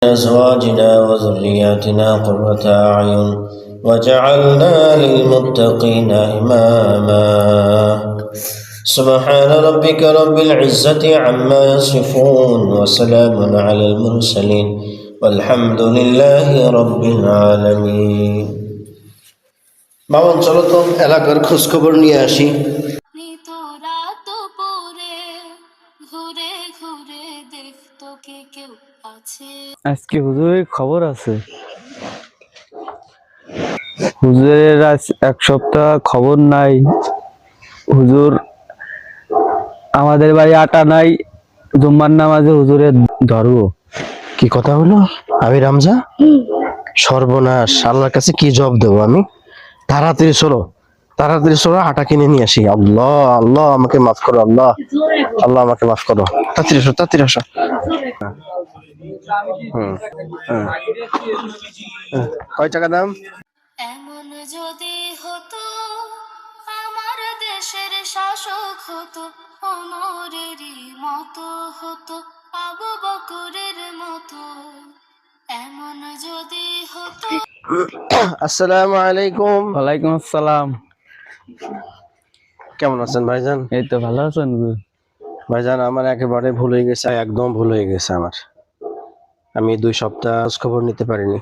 أزواجنا وذرياتنا قرة أعين وجعلنا للمتقين إماما سبحان ربك رب العزة عما يصفون وسلام على المرسلين والحمد لله رب العالمين মামুন চলো তো এলাকার খোঁজ খবর নিয়ে আসি। আজকে হুজুরের খবর আছে। হুজুরের আজ এক সপ্তাহ খবর নাই। হুজুর আমাদের বাড়ি আটা নাই, জুম্মার নামাজে হুজুরের ধরবো। কি কথা হলো? আমি রামজা, সর্বনাশ! আল্লাহর কাছে কি জবাব দেবো আমি? তাড়াতাড়ি চলো, তাড়াতাড়ি চলো, আটা কিনে নিয়ে আসি। আল্লাহ আল্লাহ, আমাকে মাফ করো, আল্লাহ আল্লাহ, আমাকে মাফ করো। তাড়াতাড়ি আসো, তাড়াতাড়ি আসো। কয় টাকা দাম? এমন যদি হতো আমার দেশের শাসক হতো, ওমরেরই মতো হতো, আবু বকরের মতো। এমন যদি হতো। আসসালামু আলাইকুম। ওয়ালাইকুম আসসালাম। কেমন আছেন ভাইজান? এই তো ভালো আছেন হুজুর? ভাইজান, আমার একেবারে ভুল হয়ে গেছে, একদম ভুল হয়ে গেছে আমার। আমি 2 সপ্তাহ খোঁজ খবর নিতে পারিনি।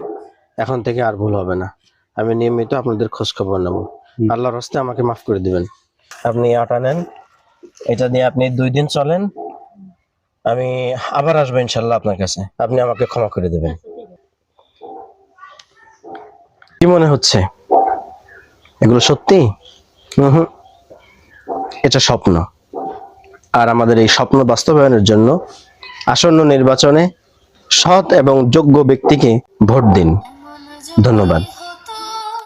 এখন থেকে আর ভুল হবে না। আমি নিয়মিত আপনাদের খোঁজ খবর নেব। আল্লাহর হস্তে আমাকে মাফ করে দিবেন। আপনি আটা নেন, এটা দিয়ে আপনি 2 দিন চলেন। আমি আবার আসবো ইনশাল্লাহ আপনার কাছে। আপনি আমাকে ক্ষমা করে দেবেন। কি মনে হচ্ছে এগুলো সত্যি? এটা স্বপ্ন। আর আমাদের এই স্বপ্ন বাস্তবায়নের জন্য আসন্ন নির্বাচনে সৎ এবং যোগ্য ব্যক্তিকে ভোট দিন। ধন্যবাদ।